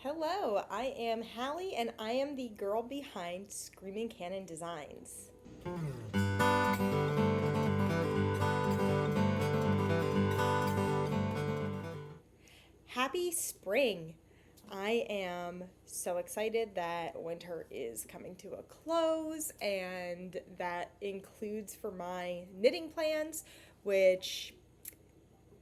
Hello, I am Hallie and I am the girl behind Screaming Cannon Designs. Happy spring! I am so excited that winter is coming to a close, and that includes for my knitting plans, which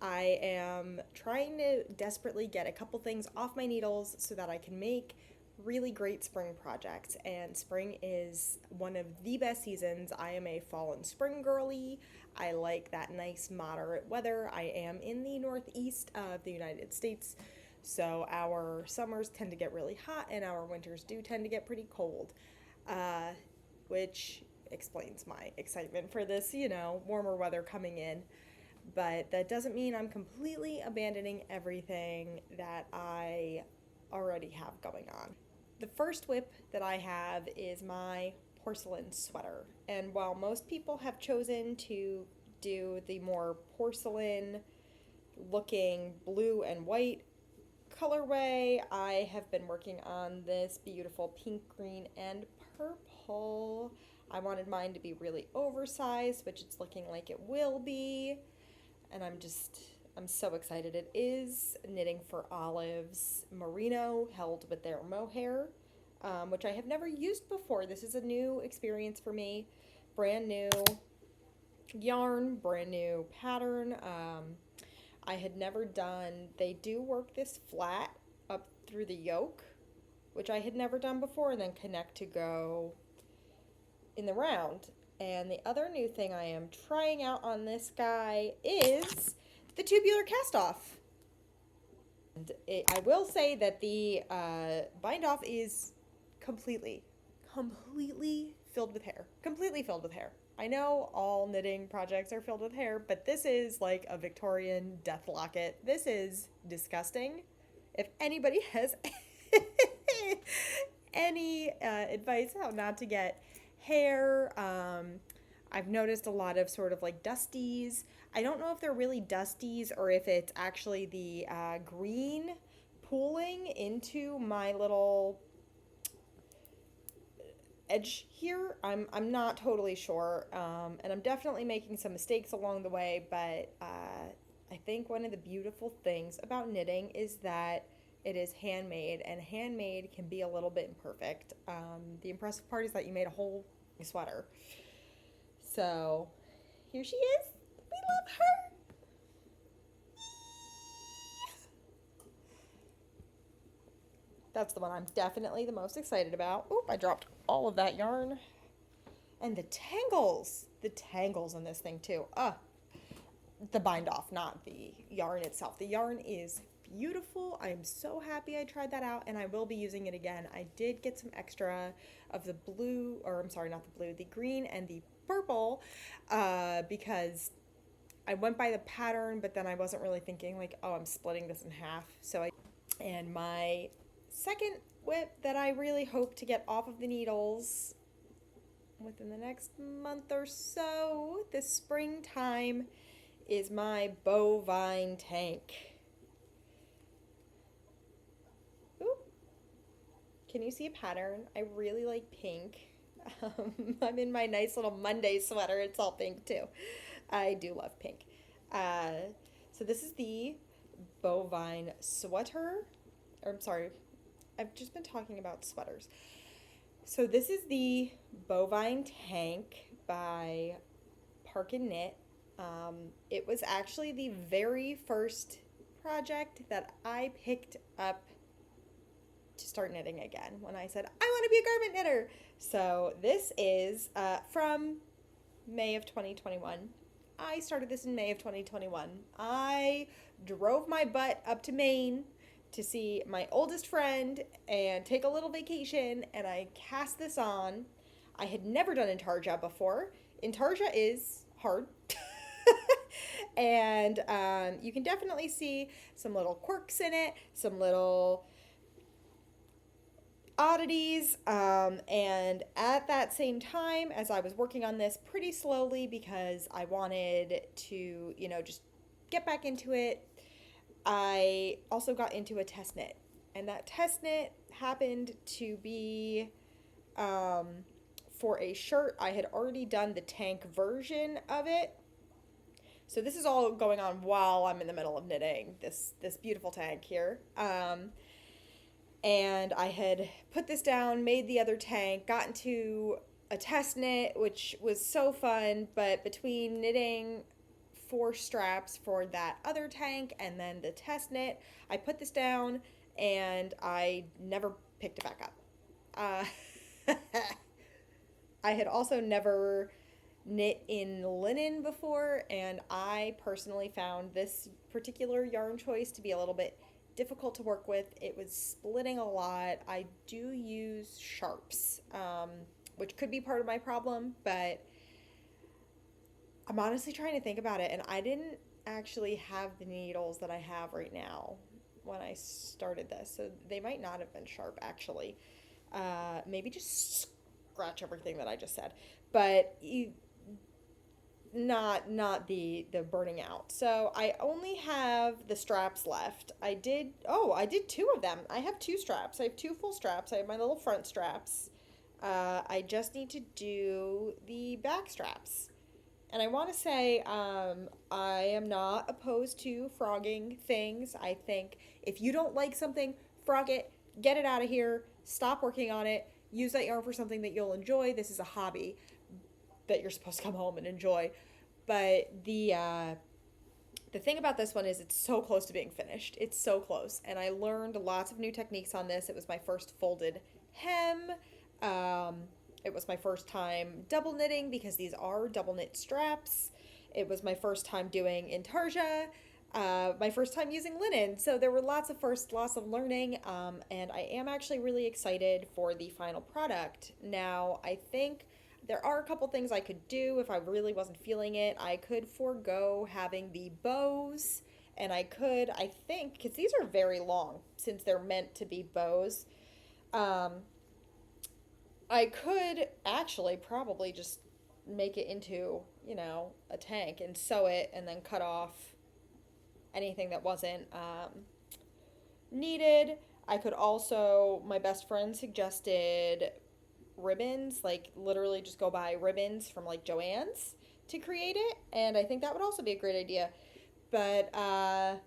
I am trying to desperately get a couple things off my needles so that I can make really great spring projects. And spring is one of the best seasons. I am a fall and spring girly. I like that nice moderate weather. I am in the northeast of the United States, so our summers tend to get really hot and our winters do tend to get pretty cold, uh, which explains my excitement for this, warmer weather coming in. But that doesn't mean I'm completely abandoning everything that I already have going on. The first whip that I have is my porcelain sweater. And while most people have chosen to do the more porcelain looking blue and white colorway, I have been working on this beautiful pink, green, and purple. I wanted mine to be really oversized, which it's looking like it will be. And I'm so excited. It is Knitting for Olive's merino held with their mohair, which I have never used before. This is a new experience for me. Brand new yarn, brand new pattern. I had never done, they do work this flat up through the yoke, which I had never done before, and then connect to go in the round. And the other new thing I am trying out on this guy is the tubular cast off. And I will say that the bind off is completely filled with hair. Completely filled with hair. I know all knitting projects are filled with hair, but this is like a Victorian death locket. This is disgusting. If anybody has any advice how not to get hair, I've noticed a lot of sort of like dusties. I don't know if they're really dusties or if it's actually the green pooling into my little edge here. I'm not totally sure, and I'm definitely making some mistakes along the way, but I think one of the beautiful things about knitting is that it is handmade, and handmade can be a little bit imperfect. The impressive part is that you made a whole sweater. So here she is. We love her. That's the one I'm definitely the most excited about. Oop, I dropped all of that yarn. And the tangles. The tangles in this thing too. The bind off, not the yarn itself. The yarn is beautiful. I am so happy I tried that out, and I will be using it again. I did get some extra of the blue, or I'm sorry, not the blue, the green and the purple, because I went by the pattern, but then I wasn't really thinking like, oh, I'm splitting this in half. And my second whip that I really hope to get off of the needles within the next month or so, this springtime, is my bovine tank. Ooh. Can you see a pattern? I really like pink. I'm in my nice little Monday sweater. It's all pink too. I do love pink. So this is the bovine sweater. Or I'm sorry, I've just been talking about sweaters. So this is the bovine tank by Park and Knit. It was actually the very first project that I picked up to start knitting again when I said, I want to be a garment knitter. So this is from May of 2021. I started this in May of 2021. I drove my butt up to Maine to see my oldest friend and take a little vacation, and I cast this on. I had never done intarsia before. Intarsia is hard. And you can definitely see some little quirks in it, some little oddities, and at that same time, as I was working on this pretty slowly because I wanted to, just get back into it, I also got into a test knit. And that test knit happened to be for a shirt. I had already done the tank version of it. So this is all going on while I'm in the middle of knitting this beautiful tank here. And I had put this down, made the other tank, got into a test knit, which was so fun, but between knitting 4 straps for that other tank and then the test knit, I put this down and I never picked it back up. I had also never knit in linen before, and I personally found this particular yarn choice to be a little bit difficult to work with. It was splitting a lot. I do use sharps, which could be part of my problem, but I'm honestly trying to think about it, and I didn't actually have the needles that I have right now when I started this, so they might not have been sharp actually. Maybe just scratch everything that I just said, but not the burning out. So I only have the straps left. I did 2 of them. I have 2 straps. I have 2 full straps. I have my little front straps. I just need to do the back straps. And I want to say I am not opposed to frogging things. I think if you don't like something, frog it, get it out of here, stop working on it, use that yarn for something that you'll enjoy. This is a hobby that you're supposed to come home and enjoy. But the thing about this one is it's so close to being finished. It's so close. And I learned lots of new techniques on this. It was my first folded hem. It was my first time double knitting because these are double knit straps. It was my first time doing intarsia. My first time using linen. So there were lots of firsts, lots of learning. And I am actually really excited for the final product. Now, I think there are a couple things I could do if I really wasn't feeling it. I could forego having the bows, and I think, because these are very long since they're meant to be bows, I could actually probably just make it into, a tank and sew it and then cut off anything that wasn't needed. I could also, my best friend suggested ribbons, like literally just go buy ribbons from like Joann's to create it, and I think that would also be a great idea. But I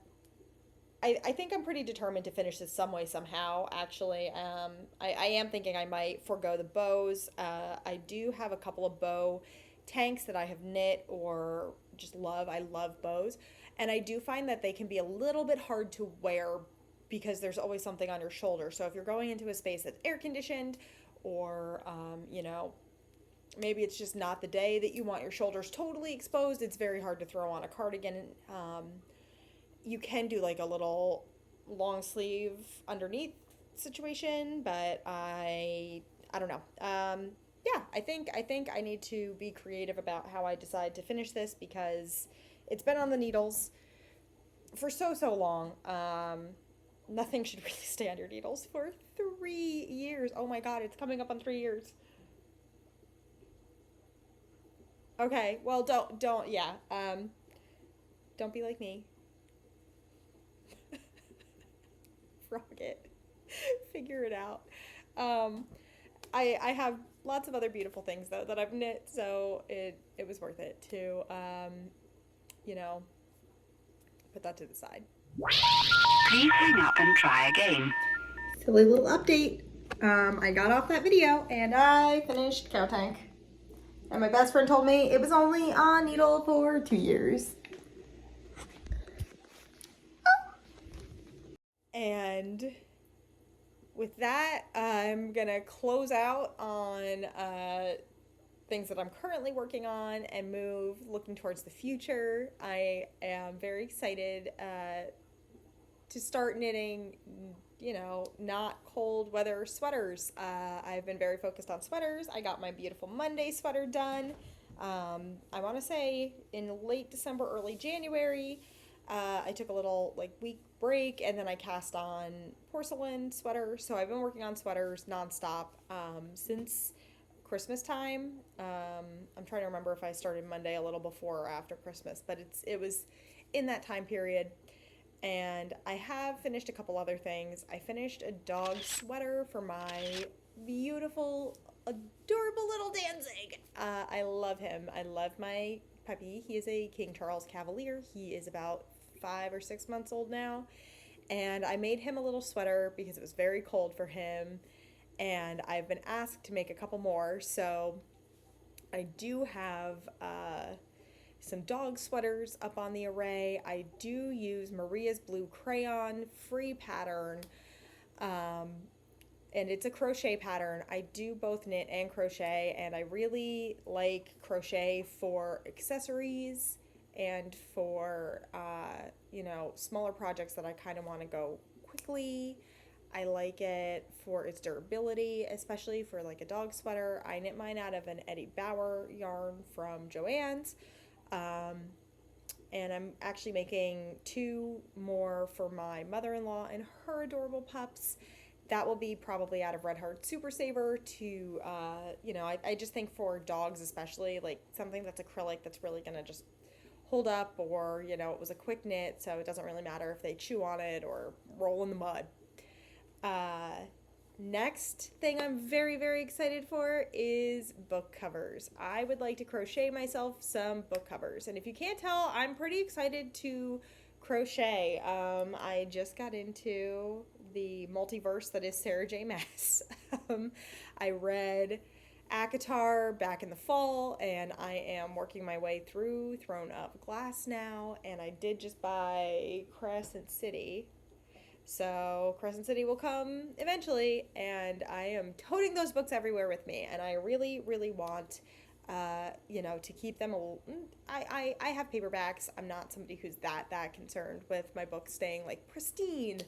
think I'm pretty determined to finish this some way somehow actually. I am thinking I might forego the bows. I do have a couple of bow tanks that I have knit or just love. I love bows, and I do find that they can be a little bit hard to wear because there's always something on your shoulder. So if you're going into a space that's air conditioned, or maybe it's just not the day that you want your shoulders totally exposed, it's very hard to throw on a cardigan. You can do like a little long sleeve underneath situation, but I don't know. Yeah, I think I need to be creative about how I decide to finish this because it's been on the needles for so long. Nothing should really stay on your needles for 3 years. Oh my god, it's coming up on 3 years. Okay, well, don't, yeah. Don't be like me. Frog it. Figure it out. I have lots of other beautiful things, though, that I've knit, so it was worth it to, put that to the side. Please hang up and try again. Silly little update. I got off that video and I finished Cow Tank. And my best friend told me it was only on needle for 2 years. And with that, I'm gonna close out on things that I'm currently working on and move looking towards the future. I am very excited to start knitting, not cold weather sweaters. I've been very focused on sweaters. I got my beautiful Monday sweater done. I want to say in late December, early January. I took a little week break and then I cast on porcelain sweater. So I've been working on sweaters nonstop since Christmas time. I'm trying to remember if I started Monday a little before or after Christmas, but it was in that time period. And I have finished a couple other things. I finished a dog sweater for my beautiful, adorable little Danzig. I love him. I love my puppy. He is a King Charles Cavalier. He is about 5 or 6 months old now. And I made him a little sweater because it was very cold for him. And I've been asked to make a couple more. So I do have some dog sweaters up on the array. I do use Maria's Blue Crayon free pattern, um, and it's a crochet pattern. I do both knit and crochet, and I really like crochet for accessories and for smaller projects that I kind of want to go quickly. I like it for its durability, especially for like a dog sweater. I knit mine out of an Eddie Bauer yarn from Joann's. Um, and I'm actually making 2 more for my mother-in-law and her adorable pups. That will be probably out of Red Heart Super Saver to, I just think for dogs especially, like something that's acrylic that's really going to just hold up, or, it was a quick knit, so it doesn't really matter if they chew on it or roll in the mud. Uh, Next thing I'm very, very excited for is book covers. I would like to crochet myself some book covers. And if you can't tell, I'm pretty excited to crochet. I just got into the multiverse that is Sarah J. Maas. I read ACOTAR back in the fall, and I am working my way through Throne of Glass now. And I did just buy Crescent City. So Crescent City will come eventually, and I am toting those books everywhere with me, and I really, really want, to keep them. I have paperbacks. I'm not somebody who's that concerned with my books staying like pristine,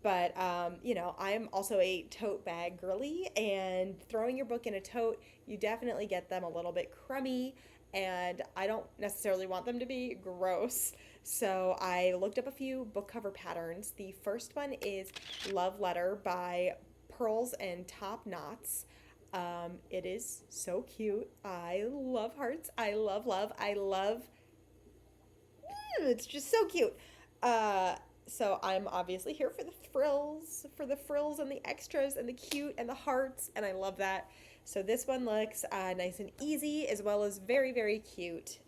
but I am also a tote bag girly, and throwing your book in a tote, you definitely get them a little bit crummy, and I don't necessarily want them to be gross. So I looked up a few book cover patterns. The first one is Love Letter by Pearls and Top Knots. It is so cute. I love hearts. I love love. I love. It's just so cute. So I'm obviously here for the frills and the extras and the cute and the hearts, and I love that. So this one looks nice and easy, as well as very, very cute.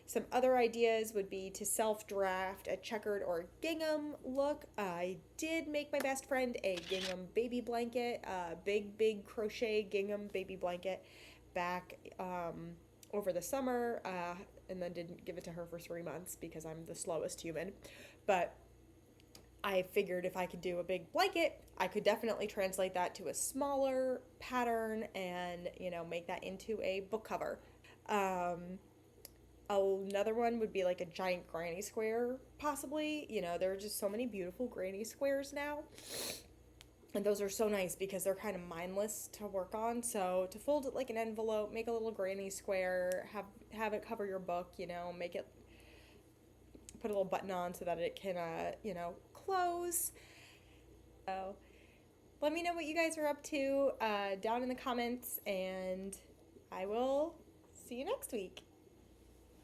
Some other ideas would be to self-draft a checkered or gingham look. I did make my best friend a gingham baby blanket, a big crochet gingham baby blanket back over the summer, and then didn't give it to her for 3 months because I'm the slowest human. But I figured if I could do a big blanket, I could definitely translate that to a smaller pattern and, make that into a book cover. Another one would be like a giant granny square, possibly. There are just so many beautiful granny squares now. And those are so nice because they're kind of mindless to work on. So to fold it like an envelope, make a little granny square, have it cover your book, make it, put a little button on so that it can, close. So let me know what you guys are up to down in the comments, and I will see you next week.